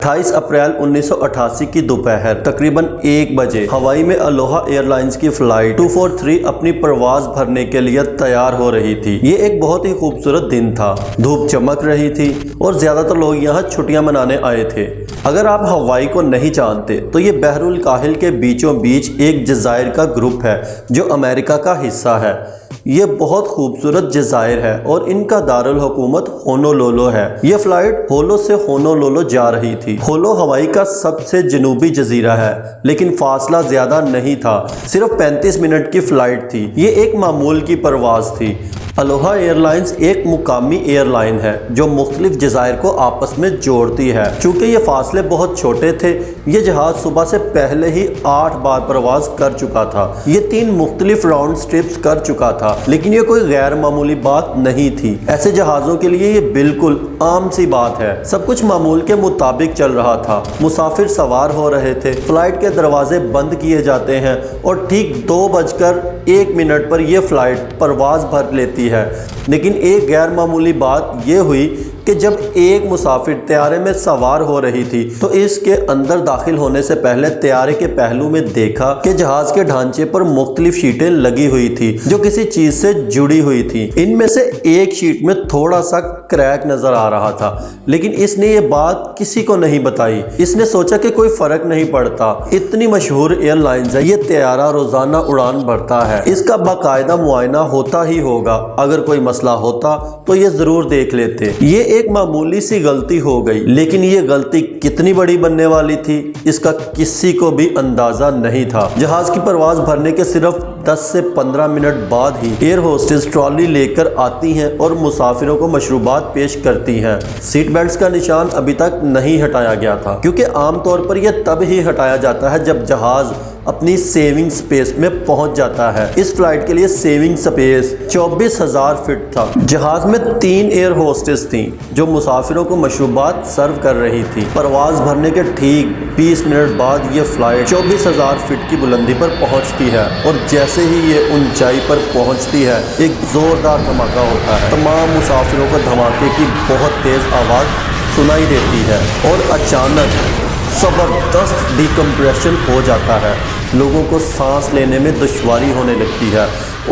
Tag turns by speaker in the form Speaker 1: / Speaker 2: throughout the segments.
Speaker 1: 28 अप्रैल 1988 की दोपहर तकरीबन 1 बजे हवाई में अलोहा एयरलाइंस की फ्लाइट 243 अपनी परवाज भरने के लिए तैयार हो रही थी। ये एक बहुत ही खूबसूरत दिन था। धूप चमक रही थी और ज्यादातर लोग यहाँ छुट्टियां मनाने आए थे। अगर आप हवाई को नहीं जानते तो ये बहरुल काहिल के बीचों बीच एक जज़ायर का ग्रुप है जो अमेरिका का हिस्सा है। ये बहुत खूबसूरत जज़ायर है और इनका दारुल हुकूमत होनोलुलु है। ये फ्लाइट होलो से होनोलुलु जा रही थी। होलो हवाई का सबसे जनूबी जजीरा है, लेकिन फासला ज्यादा नहीं था। सिर्फ 35 मिनट की फ्लाइट थी। ये एक मामूल की परवाज थी। अलोहा एयरलाइंस एक मुकामी एयरलाइन है जो मुख्तलिफ जज़ायर को आपस में जोड़ती है। चूँकि ये फासले बहुत छोटे थे, ये जहाज़ सुबह से पहले ही 8 बार परवाज कर चुका था। ये 3 मुख्तलिफ राउंड ट्रिप्स कर चुका था, लेकिन ये कोई गैर मामूली बात नहीं थी। ऐसे जहाज़ों के लिए ये बिल्कुल आम सी बात है। सब कुछ मामूल के मुताबिक चल रहा था। मुसाफिर सवार हो रहे थे। फ्लाइट के दरवाजे बंद किए जाते हैं और ठीक 2:01 पर यह फ्लाइट परवाज भर लेती है। लेकिन एक गैर मामूली बात यह हुई कि जब एक मुसाफिर तैयारे में सवार हो रही थी तो इसके अंदर दाखिल होने से पहले तैयारे के पहलू में देखा कि जहाज के ढांचे पर मुख्तलिफ शीटें लगी हुई थी जो किसी चीज से जुड़ी हुई थी। इनमें से एक शीट में थोड़ा सा क्रैक नजर आ रहा था, लेकिन इसने ये बात किसी को नहीं बताई। इसने सोचा कि कोई फर्क नहीं पड़ता, इतनी मशहूर एयरलाइंस है, ये तैयारा रोजाना उड़ान भरता है, इसका बाकायदा मुआयना होता ही होगा। अगर कोई मसला होता तो ये जरूर देख लेते। ये एक मामूली सी गलती हो गई, लेकिन ये गलती कितनी बड़ी बनने वाली थी इसका किसी को भी अंदाजा नहीं था। जहाज की परवाज भरने के सिर्फ 10 से 15 मिनट बाद ही एयर होस्टेस ट्रॉली लेकर आती हैं और मुसाफिरों को मशरूबात पेश करती हैं। सीट बेल्ट्स का निशान अभी तक नहीं हटाया गया था, क्योंकि आमतौर पर यह तब ही हटाया जाता है जब जहाज अपनी सेविंग स्पेस में पहुंच जाता है। इस फ्लाइट के लिए सेविंग स्पेस 24,000 फीट था। जहाज में 3 एयर होस्टेस थीं जो मुसाफिरों को मशरूबात सर्व कर रही थी। परवाज भरने के ठीक 20 मिनट बाद ये फ्लाइट 24,000 फीट की बुलंदी पर पहुंचती है और जैसे ही ये ऊंचाई पर पहुंचती है एक जोरदार धमाका होता है। तमाम मुसाफिरों को धमाके की बहुत तेज आवाज सुनाई देती है और अचानक ज़बरदस्त डिकम्प्रेशन हो जाता है। लोगों को सांस लेने में दुश्वारी होने लगती है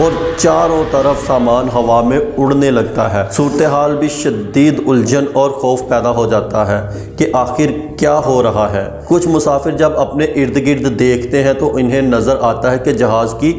Speaker 1: और चारों तरफ सामान हवा में उड़ने लगता है। सूरत हाल भी शदीद उलझन और खौफ पैदा हो जाता है कि आखिर क्या हो रहा है। कुछ मुसाफिर जब अपने इर्द गिर्द देखते हैं तो इन्हें नज़र आता है कि जहाज़ की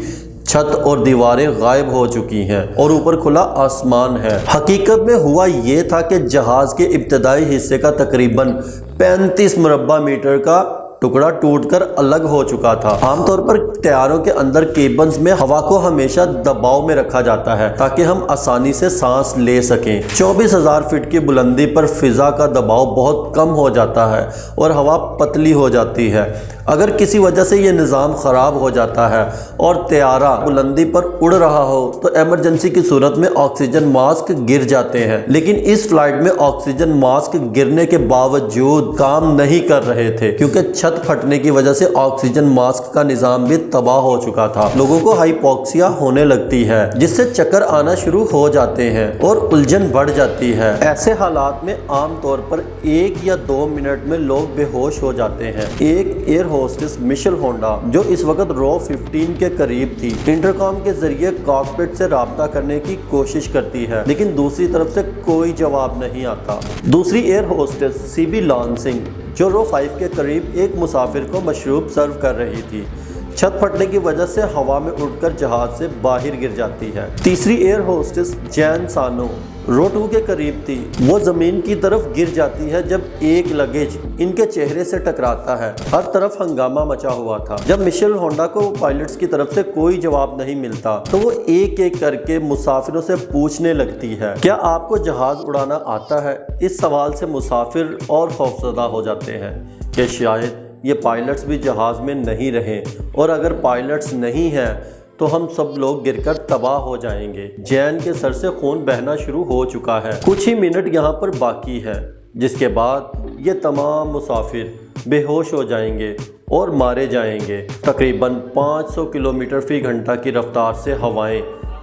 Speaker 1: छत और दीवारें गायब हो चुकी हैं और ऊपर खुला आसमान है। हकीकत में हुआ ये था कि जहाज के इब्तदाई हिस्से का तकरीबन 35 मुरब्बा मीटर का टुकड़ा टूटकर अलग हो चुका था। आमतौर पर तैयारों के अंदर केबिन्स में हवा को हमेशा दबाव में रखा जाता है ताकि हम आसानी से सांस ले सकें। 24,000 फीट की बुलंदी पर फिजा का दबाव बहुत कम हो जाता है और हवा पतली हो जाती है। अगर किसी वजह से ये निज़ाम ख़राब हो जाता है और तैयारा बुलंदी पर उड़ रहा हो तो इमरजेंसी की सूरत में ऑक्सीजन मास्क गिर जाते हैं। लेकिन इस फ्लाइट में ऑक्सीजन मास्क गिरने के बावजूद काम नहीं कर रहे थे, क्योंकि छत फटने की वजह से ऑक्सीजन मास्क का निज़ाम भी तबाह हो चुका था। लोगों को हाइपोक्सिया होने लगती है, जिससे चक्कर आना शुरू हो जाते हैं और उलझन बढ़ जाती है। ऐसे हालात में आमतौर पर 1 या 2 मिनट में लोग बेहोश हो जाते हैं। एक एयर होस्टेस मिशेल होंडा, जो इस वक्त रो 15 के करीब थी, इंटरकॉम के जरिए कॉकपिट से राब्ता करने की कोशिश करती है, लेकिन दूसरी तरफ से कोई जवाब नहीं आता। दूसरी एयर होस्टेस सीबी लॉन्सिंग, जो रो 5 के करीब एक मुसाफिर को मशरूब सर्व कर रही थी, छत फटने की वजह से हवा में उड़कर जहाज से बाहर गिर जाती है। तीसरी एयर होस्टेस जैन सानो रो 2 के करीब थी। वो जमीन की तरफ गिर जाती है जब एक लगेज इनके चेहरे से टकराता है। हर तरफ हंगामा मचा हुआ था। जब मिशेल होंडा को पायलट्स की तरफ से कोई जवाब नहीं मिलता तो वो एक एक करके मुसाफिरों से पूछने लगती है, क्या आपको जहाज उड़ाना आता है? इस सवाल से मुसाफिर और खौफजदा हो जाते हैं कि शायद ये पायलट्स भी जहाज में नहीं रहे, और अगर पायलट्स नहीं हैं तो हम सब लोग गिरकर तबाह हो जाएंगे। जैन के सर से खून बहना शुरू हो चुका है। कुछ ही मिनट यहाँ पर बाकी है, जिसके बाद ये तमाम मुसाफिर बेहोश हो जाएंगे और मारे जाएंगे। तकरीबन 500 किलोमीटर फी घंटा की रफ्तार से हवाएं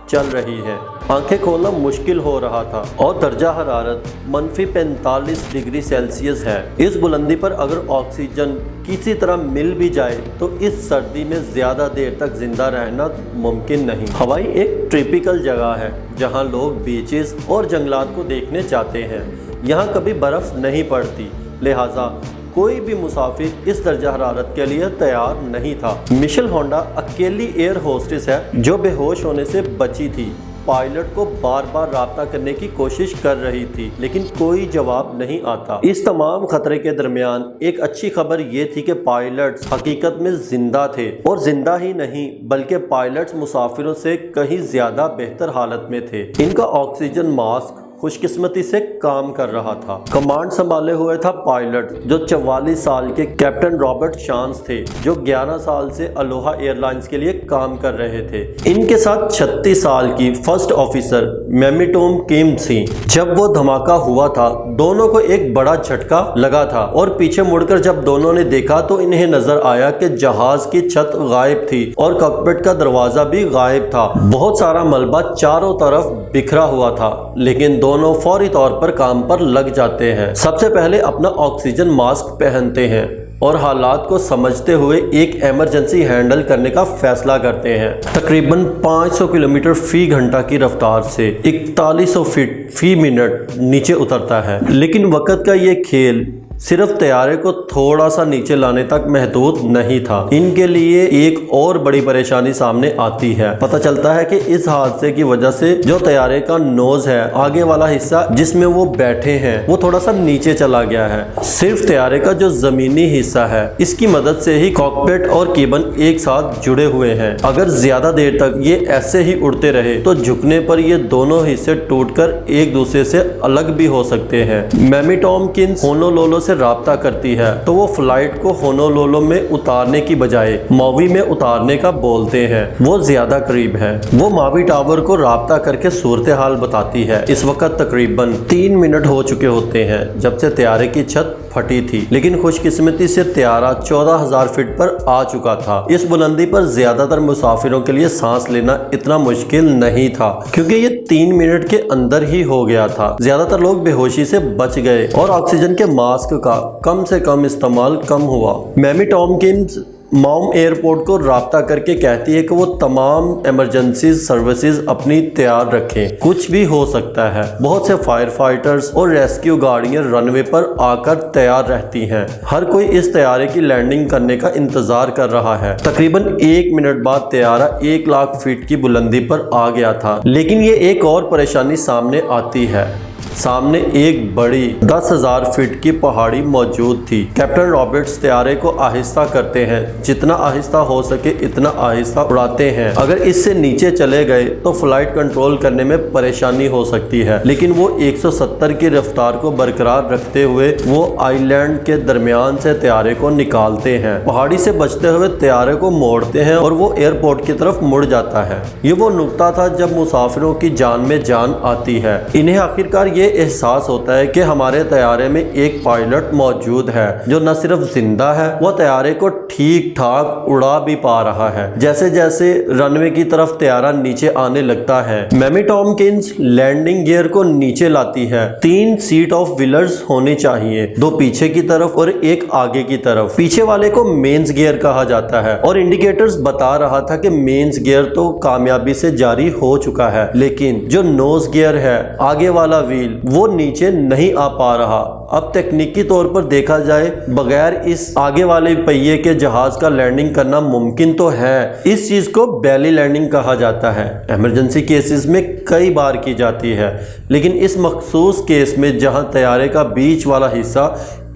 Speaker 1: चल रही है। आंखें खोलना मुश्किल हो रहा था और दर्जा हरारत -45 डिग्री सेल्सियस है। इस बुलंदी पर अगर ऑक्सीजन किसी तरह मिल भी जाए तो इस सर्दी में ज़्यादा देर तक जिंदा रहना मुमकिन नहीं। हवाई एक ट्रॉपिकल जगह है जहां लोग बीचेस और जंगलात को देखने जाते हैं। यहाँ कभी बर्फ़ नहीं पड़ती, लिहाजा कोई भी मुसाफिर इस दर्जा हरारत के लिए तैयार नहीं था। मिशेल होंडा अकेली एयर होस्टेस है जो बेहोश होने से बची थी। पायलट को बार बार राब्ता करने की कोशिश कर रही थी, लेकिन कोई जवाब नहीं आता। इस तमाम खतरे के दरमियान एक अच्छी खबर ये थी कि पायलट्स हकीकत में जिंदा थे, और जिंदा ही नहीं बल्कि पायलट्स मुसाफिरों से कहीं ज्यादा बेहतर हालत में थे। इनका ऑक्सीजन मास्क खुशकिस्मती से काम कर रहा था। कमांड संभाले हुए था पायलट जो 44 साल के कैप्टन रॉबर्ट शांस थे, जो 11 साल से अलोहा एयरलाइंस के लिए काम कर रहे थे। इनके साथ 36 साल की फर्स्ट ऑफिसर मैमी टॉम किम थी। जब वो धमाका हुआ था दोनों को एक बड़ा झटका लगा था, और पीछे मुड़कर जब दोनों ने देखा तो इन्हें नजर आया कि जहाज की छत गायब थी और कॉकपिट का दरवाजा भी गायब था। बहुत सारा मलबा चारों तरफ बिखरा हुआ था, लेकिन दोनों फौरी तौर पर काम पर लग जाते हैं। सबसे पहले अपना ऑक्सीजन मास्क पहनते हैं और हालात को समझते हुए एक इमरजेंसी हैंडल करने का फैसला करते हैं। तकरीबन 500 किलोमीटर फी घंटा की रफ्तार से 4100 फीट फी मिनट नीचे उतरता है, लेकिन वक्त का ये खेल सिर्फ तैयारे को थोड़ा सा नीचे लाने तक महदूद नहीं था। इनके लिए एक और बड़ी परेशानी सामने आती है। पता चलता है कि इस हादसे की वजह से जो तैयारे का नोज है, आगे वाला हिस्सा जिसमें वो बैठे हैं, वो थोड़ा सा नीचे चला गया है। सिर्फ तैयारे का जो जमीनी हिस्सा है, इसकी मदद से ही कॉकपिट और केबिन एक साथ जुड़े हुए हैं। अगर ज्यादा देर तक ये ऐसे ही उड़ते रहे तो झुकने पर ये दोनों हिस्से टूटकर एक दूसरे से अलग भी हो सकते हैं। मैमी टॉमकिंस होनोलुलु से राब्ता करती है तो वो फ्लाइट को होनोलुलु में उतारने की बजाय मॉवी में उतारने का बोलते हैं। वो ज्यादा करीब है। वो मावी टावर को राब्ता करके सूरत हाल बताती है। इस वक्त तकरीबन 3 मिनट हो चुके होते हैं जब से तैयारे की छत फटी थी, लेकिन खुशकिस्मती से तैयारा 14,000 फीट पर आ चुका था। इस बुलंदी पर ज्यादातर मुसाफिरों के लिए सांस लेना इतना मुश्किल नहीं था, क्योंकि ये 3 मिनट के अंदर ही हो गया था। ज्यादातर लोग बेहोशी से बच गए और ऑक्सीजन के मास्क का कम से कम इस्तेमाल कम हुआ। मैमी टॉमकिंस मॉम एयरपोर्ट को राब्ता करके कहती है कि वो तमाम इमरजेंसी सर्विसेज अपनी तैयार रखें, कुछ भी हो सकता है। बहुत से फायर फाइटर्स और रेस्क्यू गाड़ियां रनवे पर आकर तैयार रहती हैं। हर कोई इस तैयारे की लैंडिंग करने का इंतजार कर रहा है। तकरीबन 1 मिनट बाद तैयारा 1 लाख फीट की बुलंदी पर आ गया था, लेकिन ये एक और परेशानी सामने आती है। सामने एक बड़ी 10,000 फीट की पहाड़ी मौजूद थी। कैप्टन रॉबर्ट्स तैयारे को आहिस्ता करते हैं, जितना आहिस्ता हो सके इतना आहिस्ता उड़ाते हैं। अगर इससे नीचे चले गए तो फ्लाइट कंट्रोल करने में परेशानी हो सकती है, लेकिन वो 170 की रफ्तार को बरकरार रखते हुए वो आइलैंड के दरमियान से तैयारे को निकालते हैं। पहाड़ी से बचते हुए तैयारे को मोड़ते हैं और वो एयरपोर्ट की तरफ मुड़ जाता है। ये वो नुक्ता था जब मुसाफिरों की जान में जान आती है। इन्हें आखिरकार ये एहसास होता है कि हमारे तैयारे में एक पायलट मौजूद है जो न सिर्फ जिंदा है, वो तैयारे को ठीक ठाक उड़ा भी पा रहा है। जैसे जैसे रनवे की तरफ तैयारा नीचे आने लगता है, मैमी टॉमकिंस लैंडिंग गियर को नीचे लाती है। 3 सीट ऑफ व्हीलर्स होनी चाहिए, 2 पीछे की तरफ और 1 आगे की तरफ। पीछे वाले को मेंस गियर कहा जाता है और इंडिकेटर्स बता रहा था कि मेंस गियर तो कामयाबी से जारी हो चुका है, लेकिन जो नोज गियर है, आगे वाला व्हील, वो नीचे नहीं आ पा रहा। अब तकनीकी तौर पर देखा जाए बगैर इस आगे वाले पहिए के जहाज का लैंडिंग करना मुमकिन तो है। इस चीज को बेली लैंडिंग कहा जाता है। इमरजेंसी केसेस में कई बार की जाती है, लेकिन इस मखसूस केस में जहां तैयारे का बीच वाला हिस्सा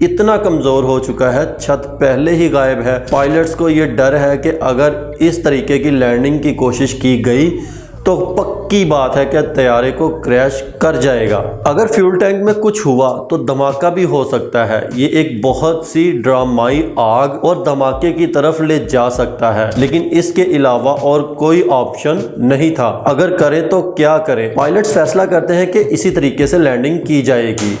Speaker 1: इतना कमजोर हो चुका है, छत पहले ही गायब है, पायलट्स को ये डर है कि अगर इस तरीके की लैंडिंग की कोशिश की गई तो पक्की बात है कि तैयारे को क्रैश कर जाएगा। अगर फ्यूल टैंक में कुछ हुआ तो धमाका भी हो सकता है। ये एक बहुत सी ड्रामाई आग और धमाके की तरफ ले जा सकता है, लेकिन इसके अलावा और कोई ऑप्शन नहीं था। अगर करें तो क्या करें? पायलट्स फैसला करते हैं कि इसी तरीके से लैंडिंग की जाएगी।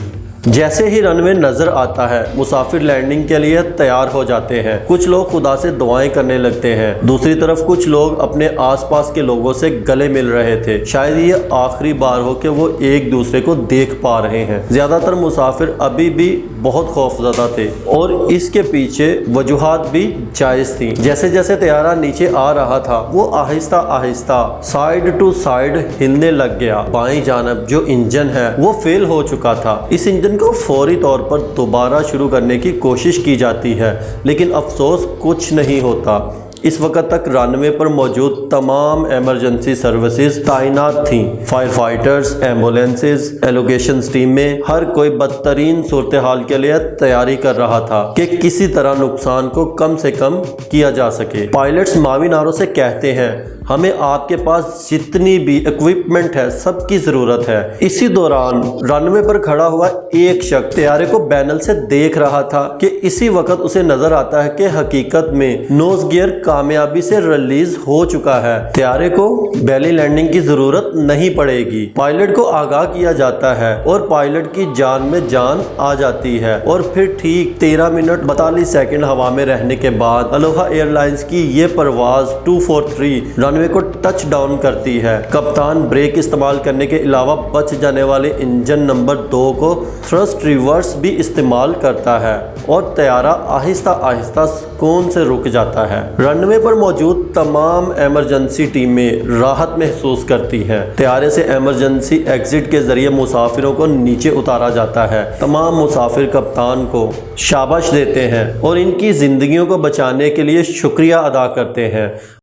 Speaker 1: जैसे ही रनवे नजर आता है मुसाफिर लैंडिंग के लिए तैयार हो जाते हैं। कुछ लोग खुदा से दुआएं करने लगते हैं। दूसरी तरफ कुछ लोग अपने आसपास के लोगों से गले मिल रहे थे। शायद ये आखिरी बार हो कि वो एक दूसरे को देख पा रहे हैं। ज्यादातर मुसाफिर अभी भी बहुत खौफजदा थे और इसके पीछे वजूहात भी जायज थी। जैसे जैसे तैयारा नीचे आ रहा था वो Aahista Aahista side to side हिलने लग गया। बाईं जानब जो इंजन है वो फेल हो चुका था। इस इंजन को फौरी तौर पर दोबारा शुरू करने की कोशिश की जाती है, लेकिन अफसोस कुछ नहीं होता। इस वक्त तक रनवे पर मौजूद तमाम इमरजेंसी सर्विसेज तैनात थीं। Fire fighters, ambulances, allocation team में हर कोई बदतरीन सूरत हाल के लिए तैयारी कर रहा था कि किसी तरह नुकसान को कम से कम किया जा सके। पायलट्स मावी नारों से कहते हैं, हमें आपके पास जितनी भी इक्विपमेंट है सबकी जरूरत है। इसी दौरान रनवे पर खड़ा हुआ एक शख्स तैयारे को बैनल से देख रहा था कि इसी वक्त उसे नजर आता है कि हकीकत में नोज गियर कामयाबी से रिलीज हो चुका है। तैयारे को बेली लैंडिंग की जरूरत नहीं पड़ेगी। पायलट को आगाह किया जाता है और पायलट की जान में जान आ जाती है। और फिर ठीक 13 मिनट 42 सेकंड हवा में रहने के बाद अलोहा एयरलाइंस की ये परवाज 243 रनवे को टच डाउन करती है। कप्तान ब्रेक इस्तेमाल करने के अलावा बच जाने वाले इंजन नंबर 2 को थ्रस्ट रिवर्स भी इस्तेमाल करता है और तैयारा आहिस्ता आहिस्ता सुकून से रुक जाता है। रनवे पर मौजूद तमाम इमरजेंसी टीमें राहत महसूस करती हैं। तैयारे से इमरजेंसी एग्जिट के जरिए मुसाफिरों को नीचे उतारा जाता है। तमाम मुसाफिर कप्तान को शाबाश देते हैं और इनकी जिंदगियों को बचाने के लिए शुक्रिया अदा करते हैं।